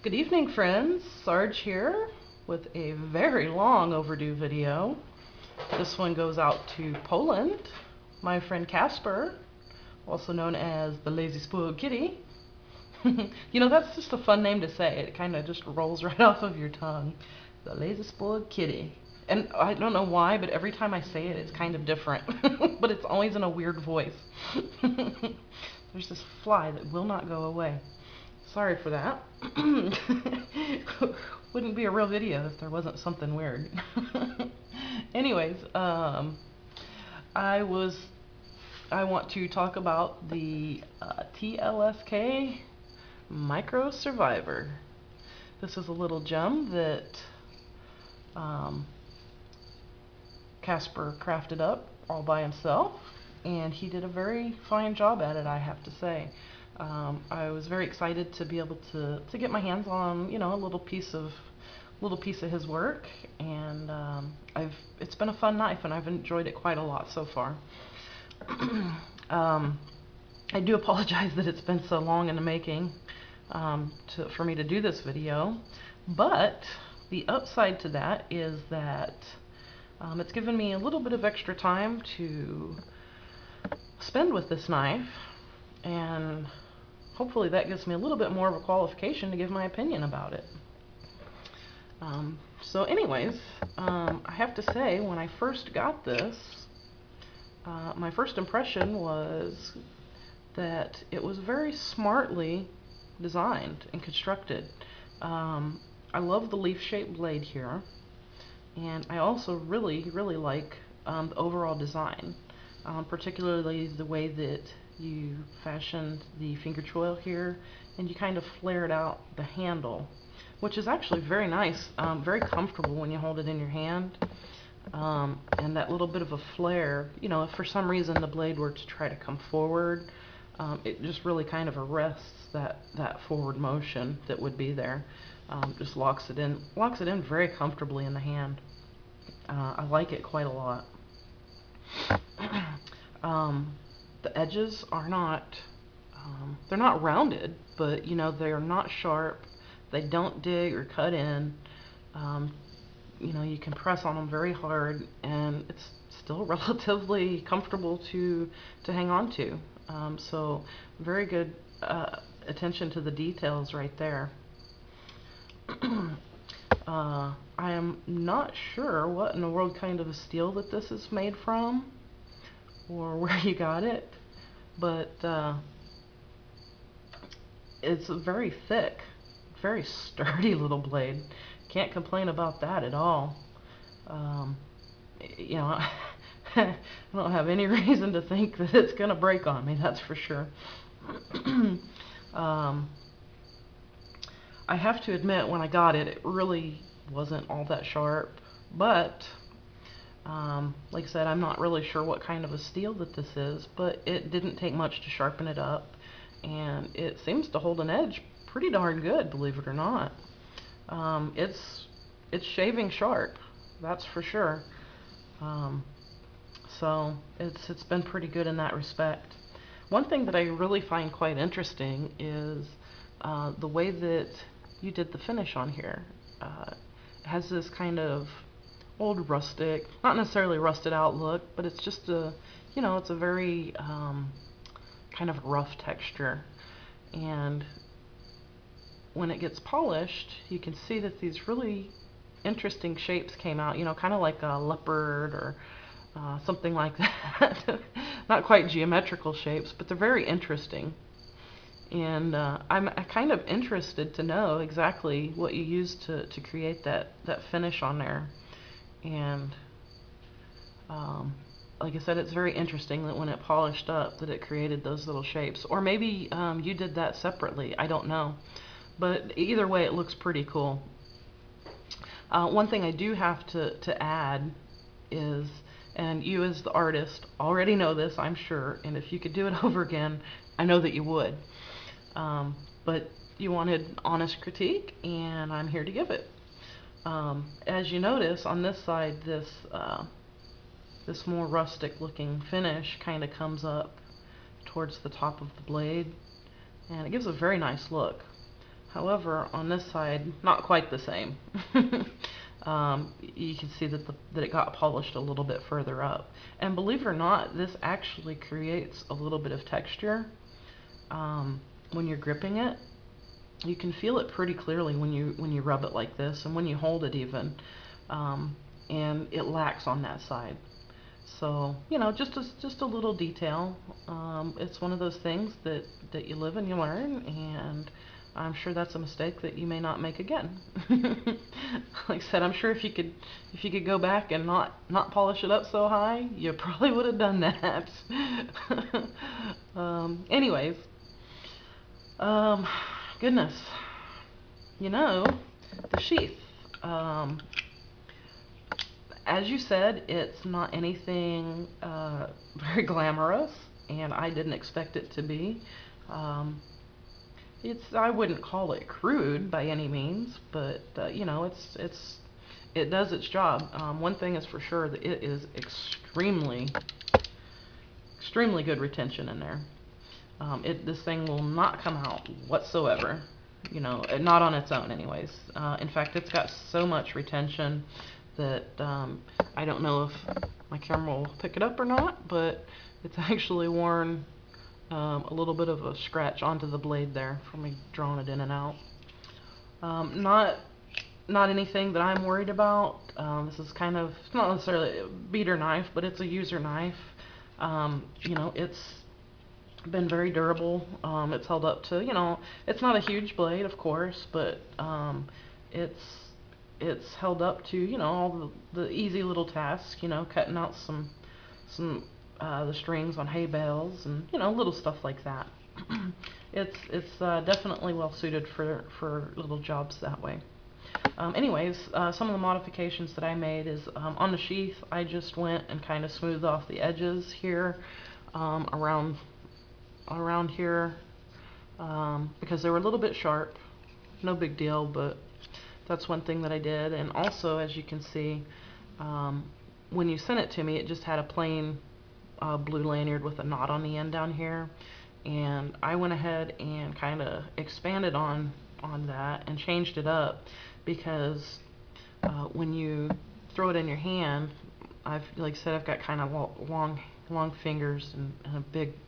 Good evening, friends. Sarge here with a very long overdue video. This one goes out to Poland. My friend Casper, also known as the Lazy Spoiled Kitty. That's just a fun name to say. It kind of just rolls right off of your tongue. The Lazy Spoiled Kitty. And I don't know why, but every time I say it, it's kind of different. But it's always in a weird voice. There's this fly that will not go away. Sorry for that. Wouldn't be a real video if there wasn't something weird. Anyways, I want to talk about the TLSK Micro Survivor. This is a little gem that Casper crafted up all by himself, and he did a very fine job at it, I have to say. I was very excited to be able to get my hands on, a little piece of his work, and it's been a fun knife, and I've enjoyed it quite a lot so far. I do apologize that it's been so long in the making for me to do this video, but the upside to that is that it's given me a little bit of extra time to spend with this knife, and hopefully that gives me a little bit more of a qualification to give my opinion about it. So anyways, I have to say, when I first got this, my first impression was that it was very smartly designed and constructed. I love the leaf-shaped blade here, and I also really like the overall design, particularly the way that you fashioned the finger choil here, and you kind of flared out the handle, which is actually very nice, very comfortable when you hold it in your hand. And that little bit of a flare, if for some reason the blade were to try to come forward, it just really kind of arrests that forward motion that would be there. Just locks it in very comfortably in the hand. I like it quite a lot. The edges are not, they're not rounded, but they're not sharp. They don't dig or cut in. You can press on them very hard, and it's still relatively comfortable to hang on to. So very good attention to the details right there. I am not sure what in the world kind of a steel that this is made from, or where you got it, but it's a very thick, very sturdy little blade. Can't complain about that at all. I don't have any reason to think that it's gonna break on me, that's for sure. I have to admit, when I got it, it really wasn't all that sharp, but like I said, I'm not really sure what kind of a steel that this is, but it didn't take much to sharpen it up, and it seems to hold an edge pretty darn good, believe it or not. It's shaving sharp, that's for sure. So it's been pretty good in that respect. One thing that I really find quite interesting is the way that you did the finish on here. It has this kind of old rustic, not necessarily rusted out look, but it's just it's a very kind of rough texture. And when it gets polished, you can see that these really interesting shapes came out, kind of like a leopard or something like that. Not quite geometrical shapes, but they're very interesting. And I'm kind of interested to know exactly what you used to create that finish on there. And like I said, it's very interesting that when it polished up that it created those little shapes. Or maybe you did that separately, I don't know. But either way, it looks pretty cool. One thing I do have to add is, and you as the artist already know this, I'm sure, and if you could do it over again, I know that you would. But you wanted honest critique, and I'm here to give it. As you notice, on this side, this more rustic looking finish kind of comes up towards the top of the blade, and it gives a very nice look. However, on this side, not quite the same. You can see that that it got polished a little bit further up. And believe it or not, this actually creates a little bit of texture when you're gripping it. You can feel it pretty clearly when you rub it like this, and when you hold it even. And it lacks on that side. So, you know, just a little detail. It's one of those things that you live and you learn, and I'm sure that's a mistake that you may not make again. Like I said, I'm sure if you could go back and not polish it up so high, you probably would have done that. Anyways, goodness, you know, the sheath. As you said, it's not anything very glamorous, and I didn't expect it to be. I wouldn't call it crude by any means, but you know, it does its job. One thing is for sure, that it is extremely good retention in there. This thing will not come out whatsoever, you know, not on its own anyways. In fact, it's got so much retention that I don't know if my camera will pick it up or not, but it's actually worn a little bit of a scratch onto the blade there from me drawing it in and out. Not anything that I'm worried about. This is kind of, it's not necessarily a beater knife, but it's a user knife. You know, it's been very durable. It's held up to, you know, it's not a huge blade, of course, but it's held up to, you know, all the easy little tasks, you know, cutting out some the strings on hay bales, and you know, little stuff like that. It's definitely well suited for little jobs that way. Anyways, some of the modifications that I made is on the sheath, I just went and kind of smoothed off the edges here, around here, because they were a little bit sharp. No big deal, but that's one thing that I did. And also, as you can see, when you sent it to me, it just had a plain blue lanyard with a knot on the end down here, and I went ahead and kind of expanded on that and changed it up, because when you throw it in your hand, like I said, I've got kind of long fingers and a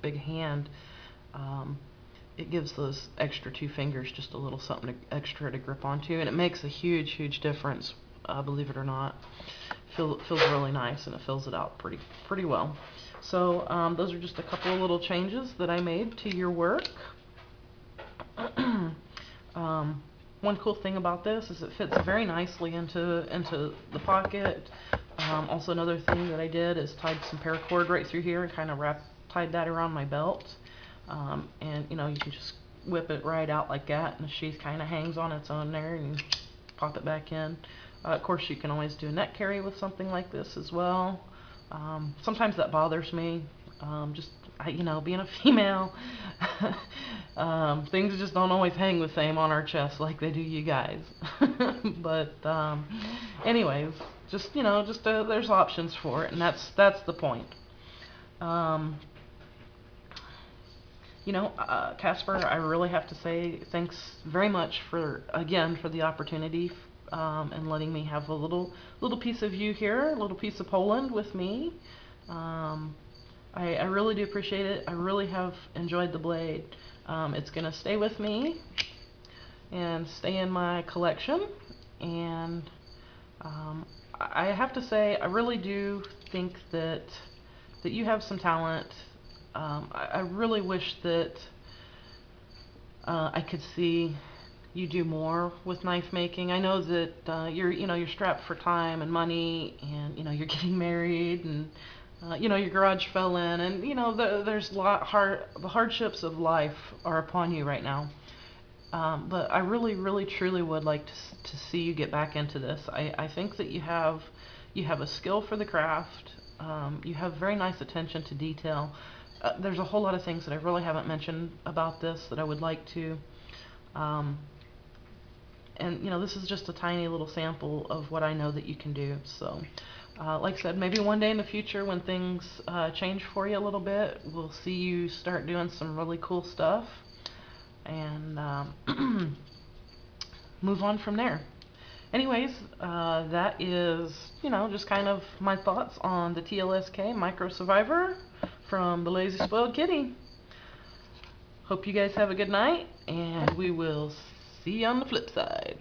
big hand. It gives those extra 2 fingers just a little something extra to grip onto, and it makes a huge difference, believe it or not. Feels really nice, and it fills it out pretty well. So those are just a couple of little changes that I made to your work. One cool thing about this is it fits very nicely into the pocket. Also, another thing that I did is tied some paracord right through here and kind of tied that around my belt. And you know, you can just whip it right out like that, and the sheath kind of hangs on its own there, and pop it back in. Of course, you can always do a neck carry with something like this as well. Sometimes that bothers me. You know, being a female, things just don't always hang the same on our chest like they do you guys. But anyways, just, you know, there's options for it, and that's the point. You know, Casper, I really have to say thanks very much for the opportunity, and letting me have a little piece of you here, a little piece of Poland with me. I really do appreciate it. I really have enjoyed the blade. It's going to stay with me and stay in my collection. And I have to say, I really do think that you have some talent. I really wish that I could see you do more with knife making. I know that you're strapped for time and money, and you know, you're getting married, and you know, your garage fell in, and you know, there's the hardships of life are upon you right now. But I really truly would like to see you get back into this. I think that you have a skill for the craft. You have very nice attention to detail. There's a whole lot of things that I really haven't mentioned about this that I would like to. And you know, this is just a tiny little sample of what I know that you can do. So, like I said, maybe one day in the future when things change for you a little bit, we'll see you start doing some really cool stuff. And move on from there. Anyways, that is, just kind of my thoughts on the TLSK Micro Survivor from the Lazy Spoiled Kitty. Hope you guys have a good night, and we will see you on the flip side.